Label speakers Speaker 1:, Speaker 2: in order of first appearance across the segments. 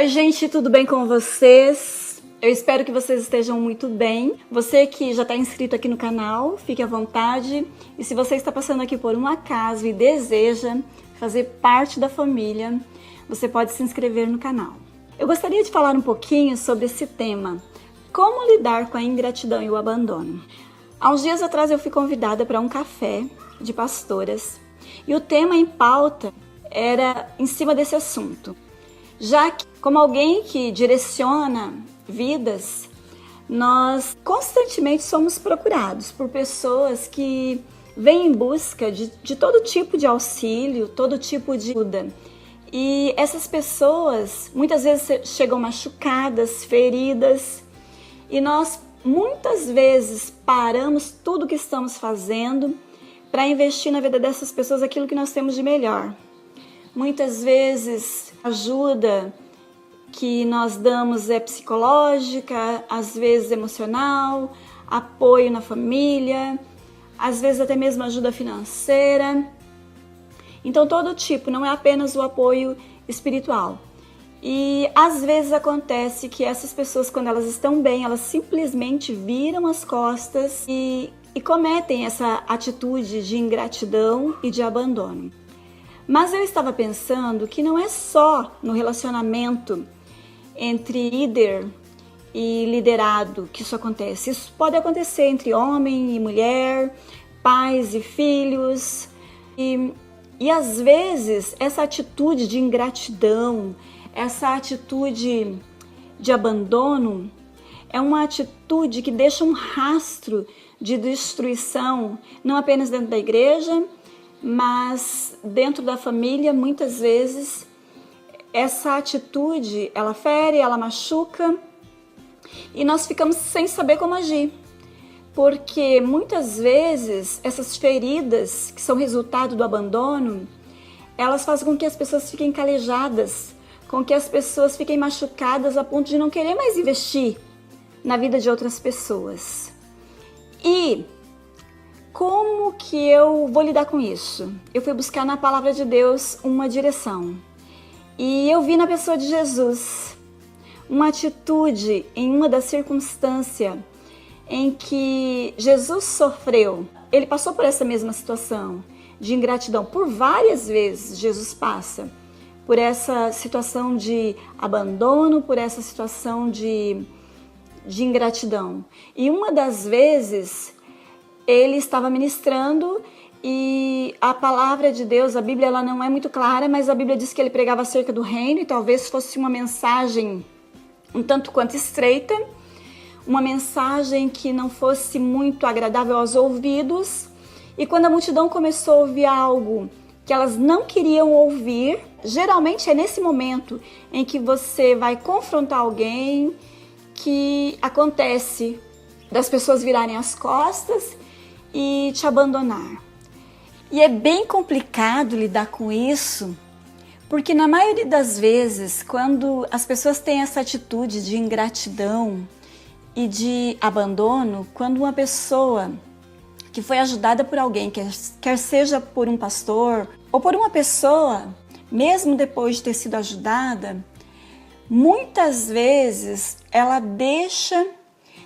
Speaker 1: Oi, gente, tudo bem com vocês? Eu espero que vocês estejam muito bem. Você que já está inscrito aqui no canal, fique à vontade. E se você está passando aqui por um acaso e deseja fazer parte da família, você pode se inscrever no canal. Eu gostaria de falar um pouquinho sobre esse tema: como lidar com a ingratidão e o abandono. Há uns dias atrás eu fui convidada para um café de pastoras e o tema em pauta era em cima desse assunto. Já que, como alguém que direciona vidas, nós constantemente somos procurados por pessoas que vêm em busca de todo tipo de auxílio, todo tipo de ajuda. E essas pessoas muitas vezes chegam machucadas, feridas, e nós muitas vezes paramos tudo o que estamos fazendo para investir na vida dessas pessoas aquilo que nós temos de melhor. Muitas vezes a ajuda que nós damos é psicológica, às vezes emocional, apoio na família, às vezes até mesmo ajuda financeira. Então todo tipo, não é apenas o apoio espiritual. E às vezes acontece que essas pessoas, quando elas estão bem, elas simplesmente viram as costas e cometem essa atitude de ingratidão e de abandono. Mas eu estava pensando que não é só no relacionamento entre líder e liderado que isso acontece. Isso pode acontecer entre homem e mulher, pais e filhos. E às vezes essa atitude de ingratidão, essa atitude de abandono é uma atitude que deixa um rastro de destruição, não apenas dentro da igreja, mas dentro da família. Muitas vezes essa atitude, ela fere, ela machuca e nós ficamos sem saber como agir. Porque muitas vezes essas feridas que são resultado do abandono, elas fazem com que as pessoas fiquem calejadas, com que as pessoas fiquem machucadas a ponto de não querer mais investir na vida de outras pessoas. E como que eu vou lidar com isso? Eu fui buscar na palavra de Deus uma direção. E eu vi na pessoa de Jesus uma atitude em uma das circunstâncias em que Jesus sofreu. Ele passou por essa mesma situação de ingratidão. Por várias vezes Jesus passa por essa situação de abandono, por essa situação de ingratidão. E uma das vezes ele estava ministrando e a palavra de Deus, a Bíblia, ela não é muito clara, mas a Bíblia diz que ele pregava acerca do reino e talvez fosse uma mensagem um tanto quanto estreita, uma mensagem que não fosse muito agradável aos ouvidos. E quando a multidão começou a ouvir algo que elas não queriam ouvir, geralmente é nesse momento em que você vai confrontar alguém que acontece das pessoas virarem as costas e te abandonar. E é bem complicado lidar com isso, porque na maioria das vezes, quando as pessoas têm essa atitude de ingratidão e de abandono, quando uma pessoa que foi ajudada por alguém, quer seja por um pastor ou por uma pessoa, mesmo depois de ter sido ajudada, muitas vezes ela deixa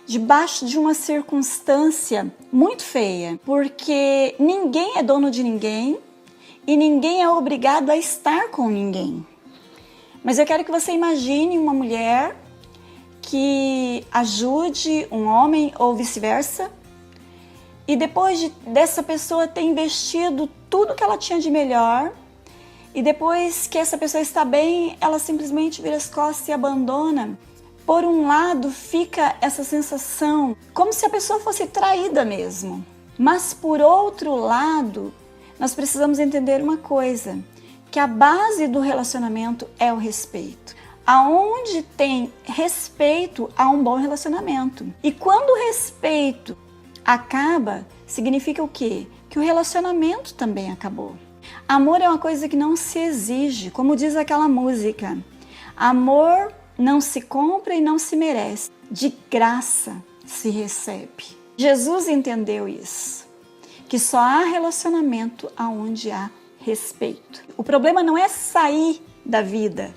Speaker 1: debaixo de uma circunstância muito feia, porque ninguém é dono de ninguém e ninguém é obrigado a estar com ninguém. Mas eu quero que você imagine uma mulher que ajude um homem ou vice-versa, e depois dessa pessoa ter investido tudo que ela tinha de melhor, e depois que essa pessoa está bem, ela simplesmente vira as costas e abandona. Por um lado, fica essa sensação como se a pessoa fosse traída mesmo. Mas por outro lado, nós precisamos entender uma coisa, que a base do relacionamento é o respeito. Aonde tem respeito, há um bom relacionamento. E quando o respeito acaba, significa o quê? Que o relacionamento também acabou. Amor é uma coisa que não se exige, como diz aquela música. Amor não se compra e não se merece, de graça se recebe. Jesus entendeu isso, que só há relacionamento aonde há respeito. O problema não é sair da vida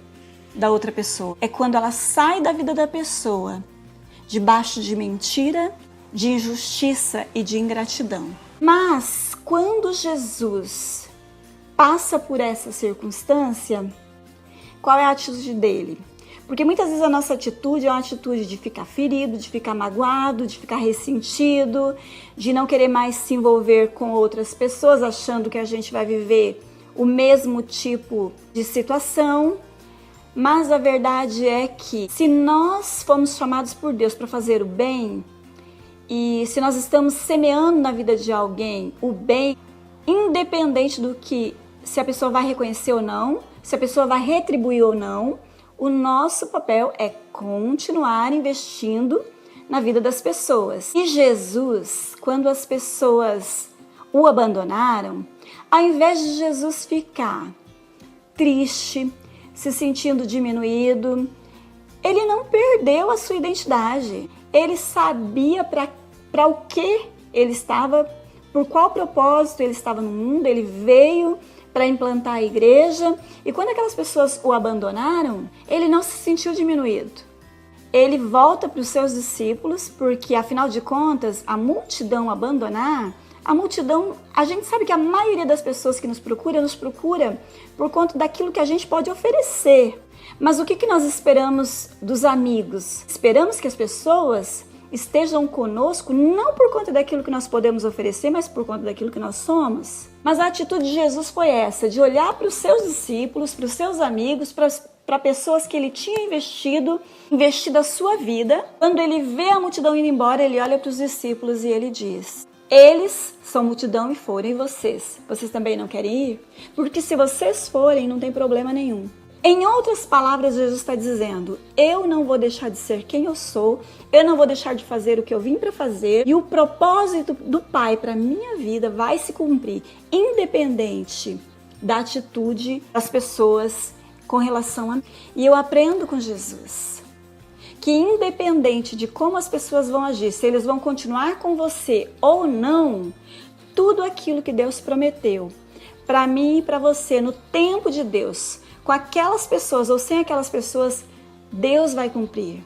Speaker 1: da outra pessoa. É quando ela sai da vida da pessoa debaixo de mentira, de injustiça e de ingratidão. Mas quando Jesus passa por essa circunstância, qual é a atitude dele? Porque muitas vezes a nossa atitude é uma atitude de ficar ferido, de ficar magoado, de ficar ressentido, de não querer mais se envolver com outras pessoas, achando que a gente vai viver o mesmo tipo de situação. Mas a verdade é que se nós fomos chamados por Deus para fazer o bem, e se nós estamos semeando na vida de alguém o bem, independente do que, se a pessoa vai reconhecer ou não, se a pessoa vai retribuir ou não, o nosso papel é continuar investindo na vida das pessoas. E Jesus, quando as pessoas o abandonaram, ao invés de Jesus ficar triste, se sentindo diminuído, ele não perdeu a sua identidade. Ele sabia para o que ele estava, por qual propósito ele estava no mundo. Ele veio para implantar a igreja, e quando aquelas pessoas o abandonaram, ele não se sentiu diminuído. Ele volta para os seus discípulos, porque afinal de contas, a multidão abandonar, a multidão, a gente sabe que a maioria das pessoas que nos procura por conta daquilo que a gente pode oferecer. Mas o que nós esperamos dos amigos? Esperamos que as pessoas estejam conosco não por conta daquilo que nós podemos oferecer, mas por conta daquilo que nós somos. Mas a atitude de Jesus foi essa, de olhar para os seus discípulos, para os seus amigos, para pessoas que ele tinha investido a sua vida. Quando ele vê a multidão indo embora, ele olha para os discípulos e ele diz: eles são multidão e forem vocês também não querem ir? Porque se vocês forem, não tem problema nenhum. Em outras palavras, Jesus está dizendo: eu não vou deixar de ser quem eu sou, eu não vou deixar de fazer o que eu vim para fazer, e o propósito do Pai para minha vida vai se cumprir, independente da atitude das pessoas com relação a mim. E eu aprendo com Jesus que, independente de como as pessoas vão agir, se eles vão continuar com você ou não, tudo aquilo que Deus prometeu para mim e para você no tempo de Deus, com aquelas pessoas ou sem aquelas pessoas, Deus vai cumprir.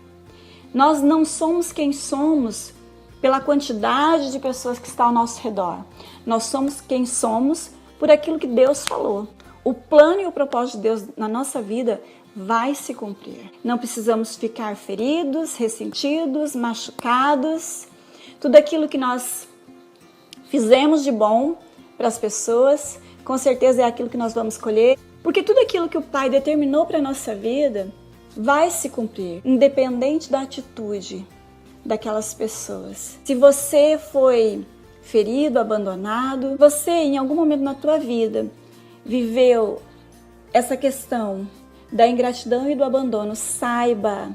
Speaker 1: Nós não somos quem somos pela quantidade de pessoas que estão ao nosso redor. Nós somos quem somos por aquilo que Deus falou. O plano e o propósito de Deus na nossa vida vai se cumprir. Não precisamos ficar feridos, ressentidos, machucados. Tudo aquilo que nós fizemos de bom para as pessoas, com certeza é aquilo que nós vamos colher. Porque tudo aquilo que o Pai determinou para a nossa vida vai se cumprir, independente da atitude daquelas pessoas. Se você foi ferido, abandonado, você em algum momento na tua vida viveu essa questão da ingratidão e do abandono, saiba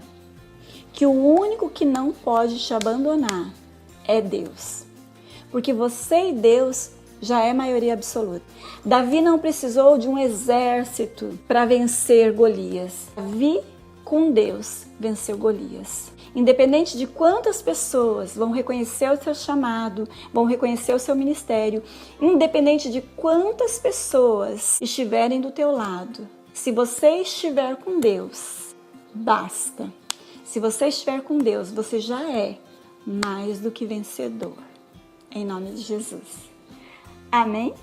Speaker 1: que o único que não pode te abandonar é Deus. Porque você e Deus já é maioria absoluta. Davi não precisou de um exército para vencer Golias. Davi, com Deus, venceu Golias. Independente de quantas pessoas vão reconhecer o seu chamado, vão reconhecer o seu ministério, independente de quantas pessoas estiverem do teu lado, se você estiver com Deus, basta. Se você estiver com Deus, você já é mais do que vencedor. Em nome de Jesus. Amém?